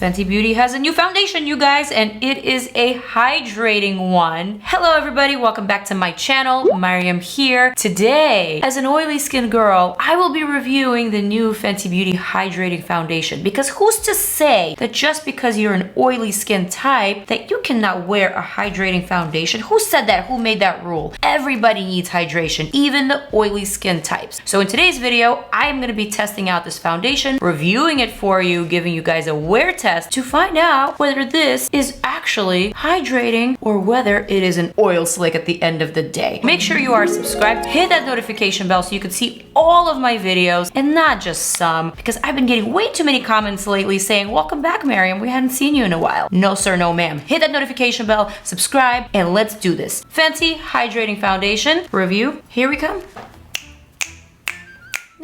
Fenty Beauty has a new foundation, you guys, and it is a hydrating one. Hello everybody, welcome back to my channel. Maryam here. Today, as an oily skin girl, I will be reviewing the new Fenty Beauty Hydrating Foundation, because who's to say that just because you're an oily skin type that you cannot wear a hydrating foundation? Who said that? Who made that rule? Everybody needs hydration, even the oily skin types. So in today's video, I am going to be testing out this foundation, reviewing it for you, giving you guys a wear test to find out whether this is actually hydrating or whether it is an oil slick at the end of the day. Make sure you are subscribed, hit that notification bell so you can see all of my videos and not just some, because I've been getting way too many comments lately saying, welcome back, Maryam, we hadn't seen you in a while. No sir, no ma'am. Hit that notification bell, subscribe, and let's do this. Fenty Hydrating Foundation review, here we come.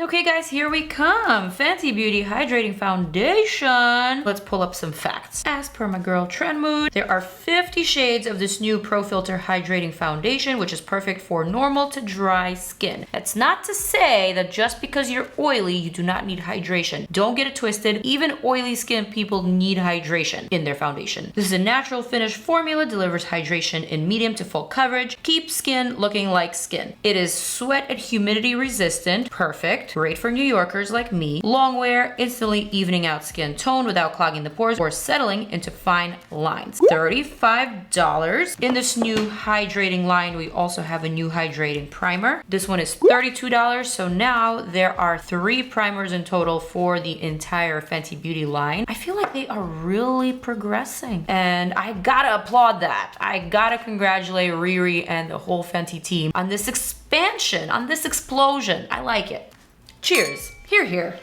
Okay guys, here we come. Fenty Beauty Hydrating Foundation. Let's pull up some facts. As per my girl Trend Mood, there are 50 shades of this new Pro Filter Hydrating Foundation, which is perfect for normal to dry skin. That's not to say that just because you're oily, you do not need hydration. Don't get it twisted. Even oily skin people need hydration in their foundation. This is a natural finish formula, delivers hydration in medium to full coverage, keeps skin looking like skin. It is sweat and humidity resistant, perfect. Great for New Yorkers like me. Long wear, instantly evening out skin tone without clogging the pores or settling into fine lines. $35. In this new hydrating line, we also have a new hydrating primer. This one is $32, so now there are 3 primers in total for the entire Fenty Beauty line. I feel like they are really progressing, and I gotta applaud that. I gotta congratulate Riri and the whole Fenty team on this expansion, on this explosion. I like it. Cheers. Here, here.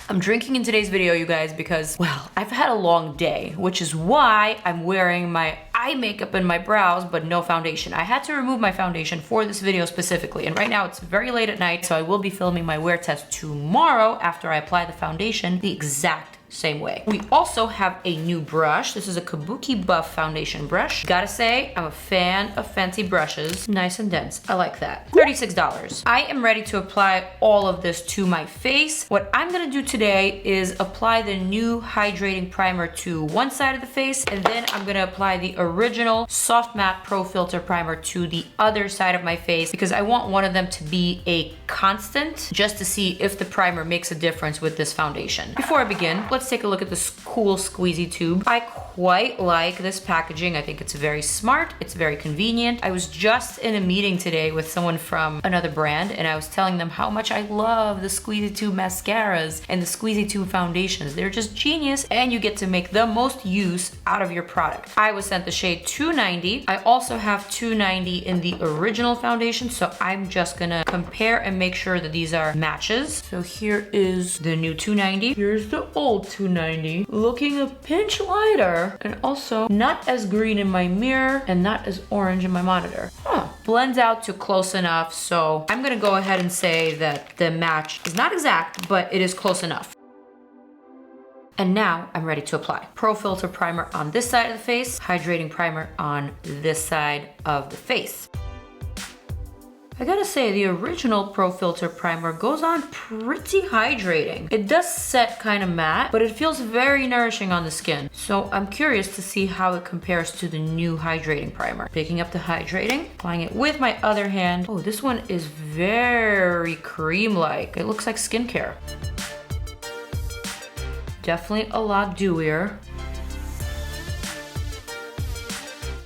I'm drinking in today's video, you guys, because, well, I've had a long day, which is why I'm wearing my eye makeup and my brows, but no foundation. I had to remove my foundation for this video specifically, and right now it's very late at night, so I will be filming my wear test tomorrow after I apply the foundation the exact same way. We also have a new brush. This is a Kabuki Buff foundation brush. Gotta say, I'm a fan of Fenty brushes. Nice and dense. I like that. $36. I am ready to apply all of this to my face. What I'm gonna do today is apply the new hydrating primer to one side of the face, and then I'm gonna apply the original Soft Matte Pro Filter primer to the other side of my face, because I want one of them to be a constant, just to see if the primer makes a difference with this foundation. Before I begin, let's take a look at this cool squeezy tube. I quite like this packaging. I think it's very smart. It's very convenient. I was just in a meeting today with someone from another brand, and I was telling them how much I love the squeezy tube mascaras and the squeezy tube foundations. They're just genius, and you get to make the most use out of your product. I was sent the shade 290. I also have 290 in the original foundation, so I'm just gonna compare and make sure that these are matches. So here is the new 290. Here's the old 290, looking a pinch lighter and also not as green in my mirror and not as orange in my monitor. Blends out to close enough, so I'm gonna go ahead and say that the match is not exact, but it is close enough. And now I'm ready to apply. Pro Filter primer on this side of the face, hydrating primer on this side of the face. I gotta say, the original Pro Filter primer goes on pretty hydrating. It does set kind of matte, but it feels very nourishing on the skin. So I'm curious to see how it compares to the new hydrating primer. Picking up the hydrating, applying it with my other hand. Oh, this one is very cream-like. It looks like skincare. Definitely a lot dewier.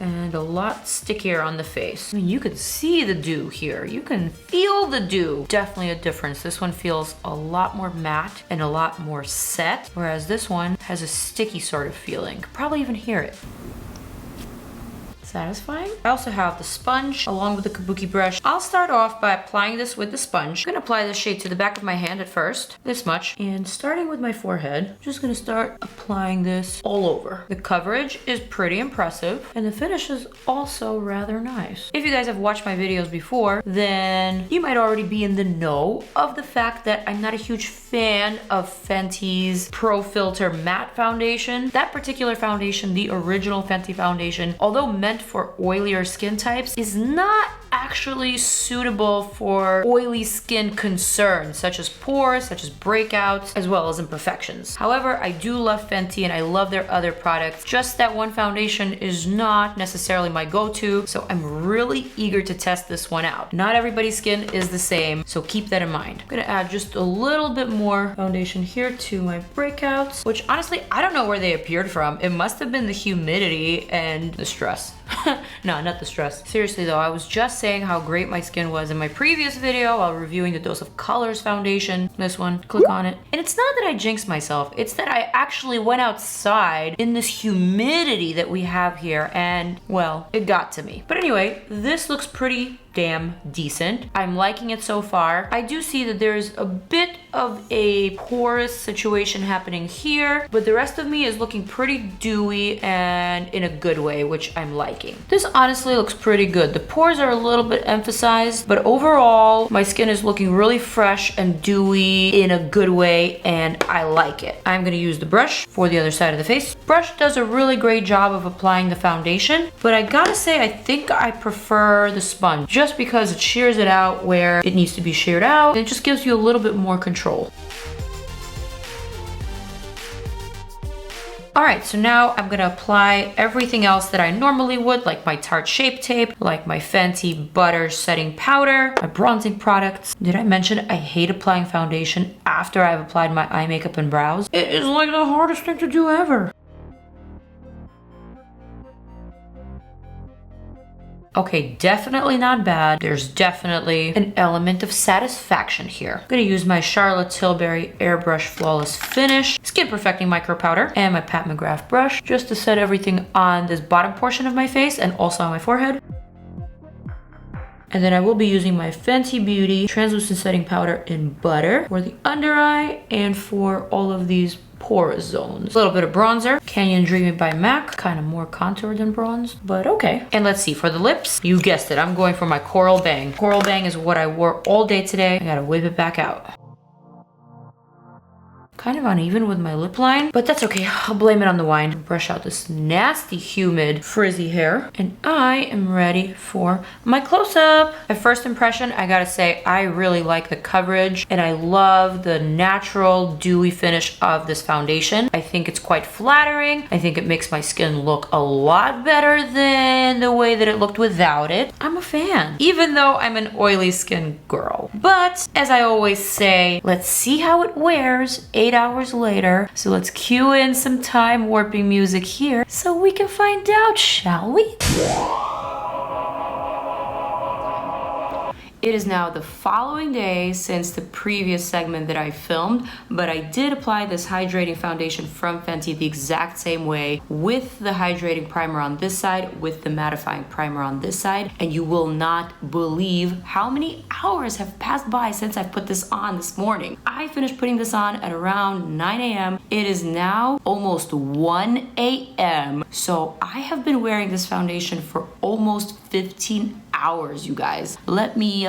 And a lot stickier on the face. I mean, you can see the dew here. You can feel the dew. Definitely a difference. This one feels a lot more matte and a lot more set, whereas this one has a sticky sort of feeling. You could probably even hear it. Satisfying. I also have the sponge along with the Kabuki brush. I'll start off by applying this with the sponge. I'm gonna apply this shade to the back of my hand at first, this much, and starting with my forehead, I'm just gonna start applying this all over. The coverage is pretty impressive, and the finish is also rather nice. If you guys have watched my videos before, then you might already be in the know of the fact that I'm not a huge fan of Fenty's Pro Filter Matte Foundation. That particular foundation, the original Fenty foundation, although meant meant for oilier skin types is not actually suitable for oily skin concerns such as pores, such as breakouts, as well as imperfections. However, I do love Fenty and I love their other products. Just that one foundation is not necessarily my go-to, so I'm really eager to test this one out. Not everybody's skin is the same, so keep that in mind. I'm gonna add just a little bit more foundation here to my breakouts, which honestly, I don't know where they appeared from. It must have been the humidity and the stress. No, not the stress. Seriously though, I was just saying how great my skin was in my previous video while reviewing the Dose of Colors foundation. This one, click on it. And it's not that I jinxed myself, it's that I actually went outside in this humidity that we have here and, well, it got to me. But anyway, this looks pretty damn decent. I'm liking it so far. I do see that there's a bit of a porous situation happening here, but the rest of me is looking pretty dewy and in a good way, which I'm liking. This honestly looks pretty good. The pores are a little bit emphasized, but overall, my skin is looking really fresh and dewy in a good way, and I like it. I'm gonna use the brush for the other side of the face. Brush does a really great job of applying the foundation, but I gotta say, I think I prefer the sponge, just because it shears it out where it needs to be sheared out. It just gives you a little bit more control. All right, so now I'm gonna apply everything else that I normally would, like my Tarte Shape Tape, like my Fenty Butter Setting Powder, my bronzing products. Did I mention I hate applying foundation after I've applied my eye makeup and brows? It is like the hardest thing to do ever. Okay, definitely not bad. There's definitely an element of satisfaction here. I'm gonna use my Charlotte Tilbury Airbrush Flawless Finish Skin Perfecting Micro Powder and my Pat McGrath brush just to set everything on this bottom portion of my face and also on my forehead. And then I will be using my Fenty Beauty Translucent Setting Powder in Butter for the under eye and for all of these porous zones. A little bit of bronzer, Canyon Dreamin by MAC, kind of more contoured than bronze, but okay. And let's see, for the lips, you guessed it, I'm going for my Coral Bang. Coral Bang is what I wore all day today. I gotta whip it back out. Kind of uneven with my lip line, but that's okay. I'll blame it on the wine. Brush out this nasty, humid, frizzy hair. And I am ready for my close-up. At first impression, I gotta say, I really like the coverage and I love the natural, dewy finish of this foundation. I think it's quite flattering. I think it makes my skin look a lot better than the way that it looked without it. I'm a fan, even though I'm an oily skin girl. But as I always say, let's see how it wears 8 hours later. So let's cue in some time warping music here so we can find out, shall we? It is now the following day since the previous segment that I filmed, but I did apply this hydrating foundation from Fenty the exact same way, with the hydrating primer on this side, with the mattifying primer on this side, and you will not believe how many hours have passed by since I put this on this morning. I finished putting this on at around 9 a.m. It is now almost 1 a.m. So I have been wearing this foundation for almost 15 hours, you guys. Let me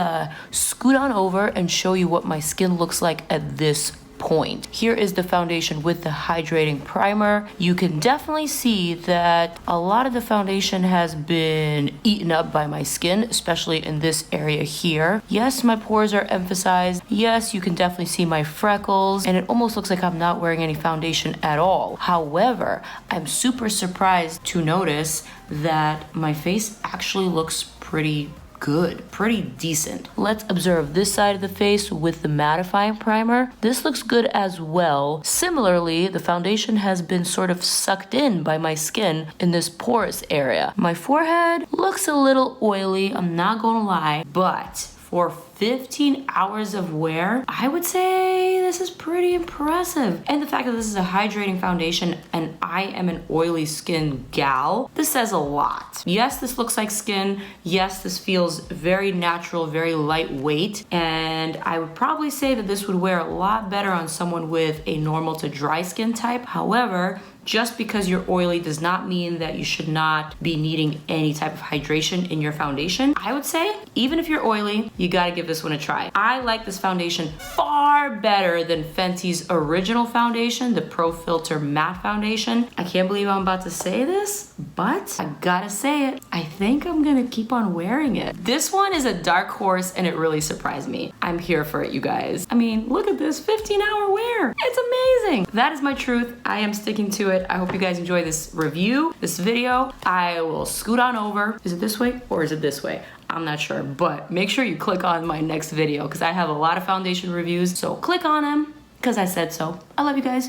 scoot on over and show you what my skin looks like at this point. Here is the foundation with the hydrating primer. You can definitely see that a lot of the foundation has been eaten up by my skin, especially in this area here. Yes, my pores are emphasized. Yes, you can definitely see my freckles, and it almost looks like I'm not wearing any foundation at all. However, I'm super surprised to notice that my face actually looks pretty good, pretty decent. Let's observe this side of the face with the mattifying primer. This looks good as well. Similarly, the foundation has been sort of sucked in by my skin in this porous area. My forehead looks a little oily, I'm not gonna lie, but for 15 hours of wear, I would say this is pretty impressive. And the fact that this is a hydrating foundation and I am an oily skin gal, this says a lot. Yes, this looks like skin. Yes, this feels very natural, very lightweight. And I would probably say that this would wear a lot better on someone with a normal to dry skin type. However, just because you're oily does not mean that you should not be needing any type of hydration in your foundation. I would say, even if you're oily, you gotta give this one a try. I like this foundation far better than Fenty's original foundation, the Pro Filter Matte Foundation. I can't believe I'm about to say this, but I gotta say it, I think I'm gonna keep on wearing it. This one is a dark horse and it really surprised me. I'm here for it, you guys. I mean, look at this 15-hour wear. It's amazing. That is my truth. I am sticking to it. I hope you guys enjoy this review, this video. I will scoot on over. Is it this way or is it this way? I'm not sure, but make sure you click on my next video because I have a lot of foundation reviews. So click on them because I said so. I love you guys.